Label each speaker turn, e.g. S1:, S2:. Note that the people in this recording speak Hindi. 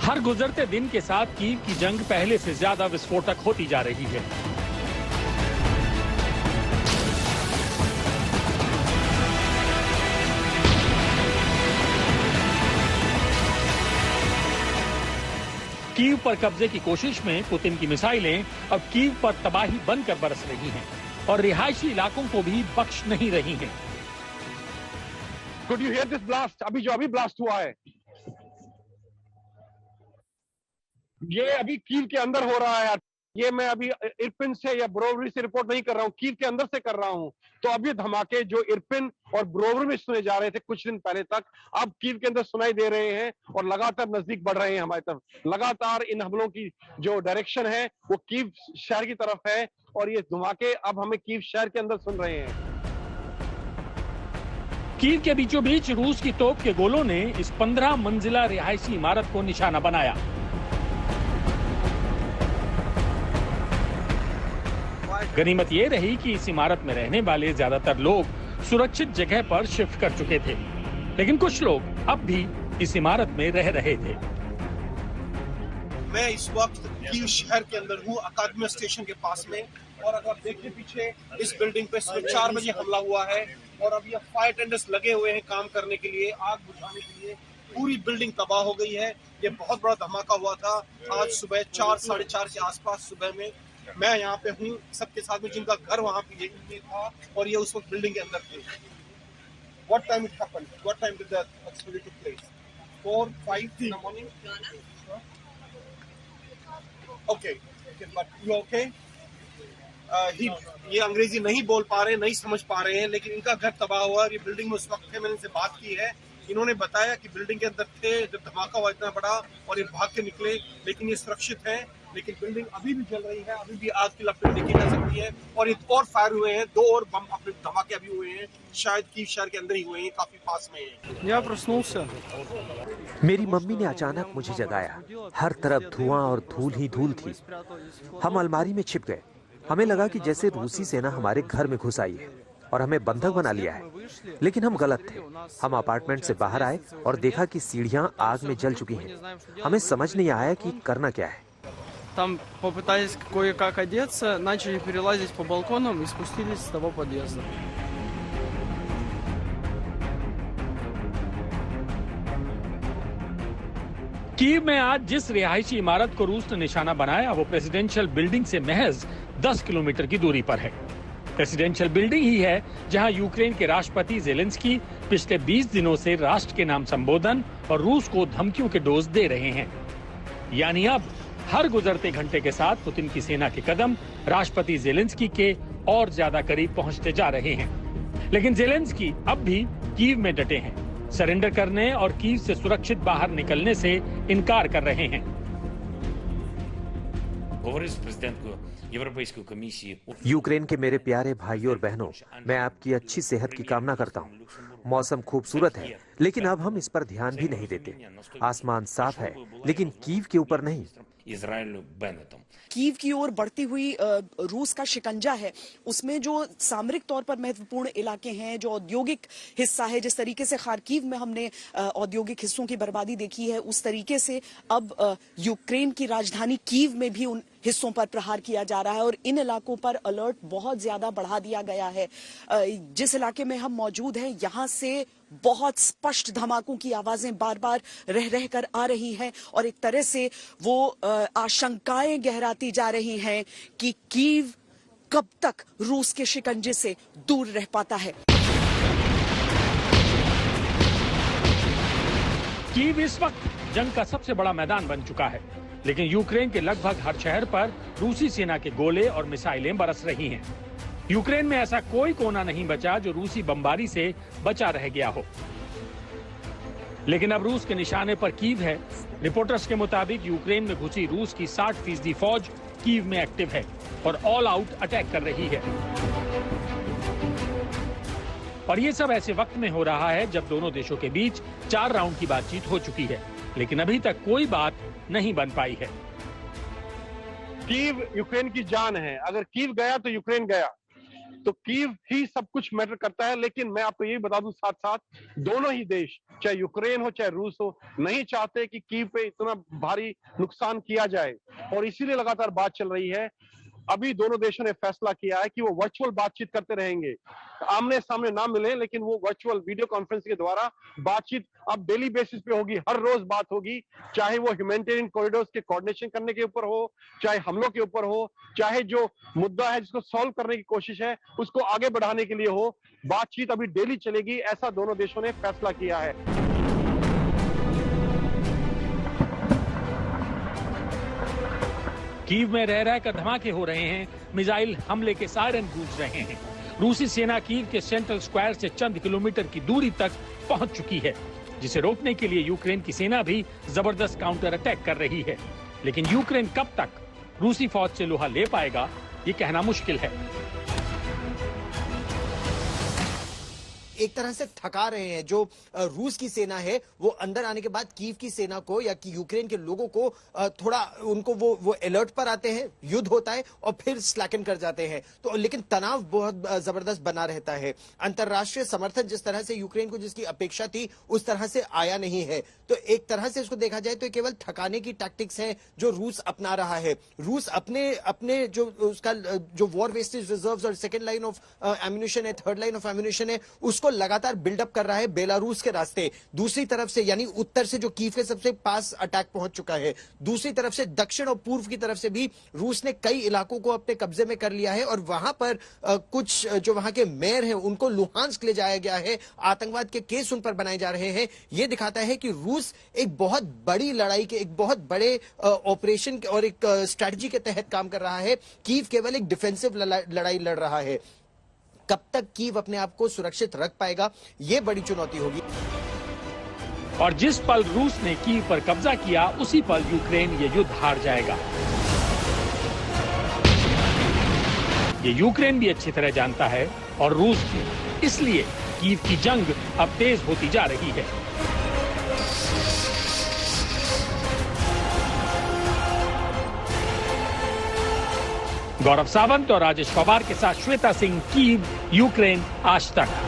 S1: हर गुजरते दिन के साथ कीव की जंग पहले से ज्यादा विस्फोटक होती जा रही है। कीव पर कब्जे की कोशिश में पुतिन की मिसाइलें अब कीव पर तबाही बनकर बरस रही हैं और रिहायशी इलाकों को भी बख्श नहीं रही हैं।
S2: Could you hear this blast? अभी ब्लास्ट हुआ है, ये अभी कीव के अंदर हो रहा है। ये मैं अभी इरपिन से या ब्रोवरी से रिपोर्ट नहीं कर रहा हूँ, कीव के अंदर से कर रहा हूँ। तो अब ये धमाके जो इरपिन और ब्रोवरी में सुने जा रहे थे कुछ दिन पहले तक, अब कीव के अंदर सुनाई दे रहे हैं और लगातार नजदीक बढ़ रहे हैं हमारी तरफ। लगातार इन हमलों की जो डायरेक्शन है वो कीव शहर की तरफ है और ये धमाके अब हमें कीव शहर के अंदर सुन रहे हैं।
S1: कीव के बीचों बीच रूस की तोप के गोलों ने इस 15 मंजिला रिहायशी इमारत को निशाना बनाया। गनीमत ये रही कि इस इमारत में रहने वाले ज्यादातर लोग सुरक्षित जगह पर शिफ्ट कर चुके थे, लेकिन कुछ लोग अब भी इस इमारत में रह रहे थे।
S3: मैं इस वक्त कीव शहर के अंदर हूँ, अकादमी स्टेशन के पास में, और अगर आप देखिए पीछे इस बिल्डिंग पे सुबह 4 बजे हमला हुआ है और अब ये फायर टेंडर्स लगे हुए हैं काम करने के लिए, आग बुझाने के लिए। पूरी बिल्डिंग तबाह हो गई है। ये बहुत बड़ा धमाका हुआ था आज सुबह 4 साढ़े 4 के आसपास सुबह में। मैं यहाँ पे हूँ सबके साथ में जिनका घर वहाँ पे ये था और ये उस वक्त बिल्डिंग के अंदर थे। What time it happened? What time did the explosion took place? 4, 5 in the morning? Okay, but you okay? ये अंग्रेजी नहीं बोल पा रहे, नहीं समझ पा रहे हैं, लेकिन इनका घर तबाह हुआ और ये बिल्डिंग में उस वक्त थे। मैंने इनसे बात की है, इन्होंने बताया कि बिल्डिंग के अंदर थे जब धमाका हुआ इतना बड़ा और ये भाग के निकले, लेकिन ये सुरक्षित है। लेकिन बिल्डिंग अभी भी जल रही है, अभी भी आग की लपटें देखी जा सकती है और ये और फायर हुए हैं, 2 और बम अपने धमाके अभी हुए हैं, शायद कीव शहर के अंदर ही हुए हैं, काफी पास में है।
S4: या प्रश्नों
S5: मेरी मम्मी ने अचानक मुझे जगाया। हर तरफ धुआं और धूल ही धूल थी। हम अलमारी में छिप गए। हमें लगा कि जैसे रूसी सेना हमारे घर में घुस आई है और हमें बंधक बना लिया है, लेकिन हम गलत थे। हम अपार्टमेंट से बाहर आए और देखा कि सीढ़ियां आग में जल चुकी हैं। हमें समझ नहीं आया कि करना क्या है।
S4: Там попытались кое-как одеться, начали перелазить по балконам и спустились с того подъезда.
S1: कीव में आज जिस रिहायशी इमारत को रूस ने निशाना बनाया वो प्रेसिडेंशियल बिल्डिंग से महज 10 किलोमीटर की दूरी पर है। प्रेसिडेंशियल बिल्डिंग ही है जहां यूक्रेन के राष्ट्रपति ज़ेलेंस्की पिछले 20 दिनों से राष्ट्र के नाम संबोधन और रूस को धमकियों के डोज दे रहे हैं। यानी अब हर गुजरते घंटे के साथ पुतिन की सेना के कदम राष्ट्रपति ज़ेलेंस्की के और ज्यादा करीब पहुंचते जा रहे हैं। लेकिन ज़ेलेंस्की अब भी कीव में डटे हैं, सरेंडर करने और कीव से सुरक्षित बाहर निकलने से इनकार कर रहे हैं।
S5: यूक्रेन के मेरे प्यारे भाइयों और बहनों, मैं आपकी अच्छी सेहत की कामना करता हूँ। मौसम खूबसूरत है, लेकिन अब हम इस पर ध्यान भी नहीं देते। आसमान साफ है, लेकिन कीव के ऊपर नहीं।
S6: कीव की ओर बढ़ती हुई रूस का शिकंजा है, उसमें जो सामरिक तौर पर महत्वपूर्ण इलाके हैं, जो औद्योगिक हिस्सा है, जिस तरीके से खार्किव में हमने औद्योगिक हिस्सों की बर्बादी देखी है, उस तरीके से अब यूक्रेन की राजधानी कीव में भी उन हिस्सों पर प्रहार किया जा रहा है और इन इलाकों पर अलर्ट बहुत ज्यादा बढ़ा दिया गया है। जिस इलाके में हम मौजूद हैं, यहाँ से बहुत स्पष्ट धमाकों की आवाजें बार बार रह कर आ रही हैं और एक तरह से वो आशंकाएं गहराती जा रही हैं कि कीव कब तक रूस के शिकंजे से दूर रह पाता है।
S1: कीव इस वक्त जंग का सबसे बड़ा मैदान बन चुका है, लेकिन यूक्रेन के लगभग हर शहर पर रूसी सेना के गोले और मिसाइलें बरस रही हैं। यूक्रेन में ऐसा कोई कोना नहीं बचा जो रूसी बमबारी से बचा रह गया हो। लेकिन अब रूस के निशाने पर कीव है। रिपोर्टर्स के मुताबिक यूक्रेन में घुसी रूस की 60% फौज कीव में एक्टिव है और ऑल आउट अटैक कर रही है। और ये सब ऐसे वक्त में हो रहा है जब दोनों देशों के बीच 4 राउंड की बातचीत हो चुकी है, लेकिन अभी तक कोई बात नहीं बन पाई है।
S2: कीव यूक्रेन की जान है, अगर कीव गया तो यूक्रेन गया। तो कीव ही सब कुछ मैटर करता है। लेकिन मैं आपको ये बता दूं साथ साथ, दोनों ही देश, चाहे यूक्रेन हो चाहे रूस हो, नहीं चाहते कि कीव पे इतना भारी नुकसान किया जाए, और इसीलिए लगातार बात चल रही है। अभी दोनों देशों ने फैसला किया है कि वो वर्चुअल बातचीत करते रहेंगे, आमने सामने ना मिले, लेकिन वो वर्चुअल वीडियो कॉन्फ्रेंस के द्वारा बातचीत अब डेली बेसिस पे होगी, हर रोज बात होगी, चाहे वो ह्यूमैनिटेरियन कॉरिडोर्स के कोऑर्डिनेशन करने के ऊपर हो, चाहे हमलों के ऊपर हो, चाहे जो मुद्दा है जिसको सॉल्व करने की कोशिश है उसको आगे बढ़ाने के लिए हो, बातचीत अभी डेली चलेगी, ऐसा दोनों देशों ने फैसला किया है।
S1: कीव में रह रहकर धमाके हो रहे हैं, मिसाइल हमले के सायरन गूंज रहे हैं। रूसी सेना कीव के सेंट्रल स्क्वायर से चंद किलोमीटर की दूरी तक पहुंच चुकी है, जिसे रोकने के लिए यूक्रेन की सेना भी जबरदस्त काउंटर अटैक कर रही है। लेकिन यूक्रेन कब तक रूसी फौज से लोहा ले पाएगा, ये कहना मुश्किल है।
S7: एक तरह से थका रहे हैं। जो रूस की सेना है वो अंदर आने के बाद कीव की सेना को या कि यूक्रेन के लोगों को थोड़ा उनको वो अलर्ट पर आते हैं, युद्ध होता है और फिर स्लैकन कर जाते हैं। तो लेकिन तनाव बहुत जबरदस्त बना रहता है। अंतरराष्ट्रीय समर्थन जिस तरह से यूक्रेन को जिसकी अपेक्षा थी उस तरह से आया नहीं है। तो एक तरह से इसको देखा जाए तो केवल थकाने की टैक्टिक्स है जो रूस अपना रहा है। रूस अपने जो उसका जो वॉर वेस्टेज रिजर्व्स और सेकेंड लाइन ऑफ एम्यूनिशन है, थर्ड लाइन ऑफ एम्यूनिशन है, उसको लगातार बिल्डअप कर रहा है बेलारूस के रास्ते। दूसरी तरफ से यानी उत्तर से जो कीव के सबसे पास अटैक पहुंच चुका है, दूसरी तरफ से दक्षिण और पूर्व की तरफ से भी रूस ने कई इलाकों को अपने कब्जे में कर लिया है और वहां पर कुछ जो वहां के मेयर हैं उनको लुहांस्क ले जाया गया है। आतंकवाद के केस उन पर बनाए जा रहे हैं। यह दिखाता है कि रूस एक बहुत बड़ी लड़ाई के, एक बहुत बड़े ऑपरेशन और एक स्ट्रेटजी के तहत काम कर रहा है। कीव केवल एक डिफेंसिव लड़ाई लड़ रहा है। कब तक कीव अपने आप को सुरक्षित रख पाएगा, यह बड़ी चुनौती होगी।
S1: और जिस पल रूस ने कीव पर कब्जा किया उसी पल यूक्रेन ये युद्ध हार जाएगा। ये यूक्रेन भी अच्छी तरह जानता है और रूस भी। इसलिए कीव की जंग अब तेज होती जा रही है। गौरव सावंत और राजेश पवार के साथ श्वेता सिंह, कीव, यूक्रेन आज तक।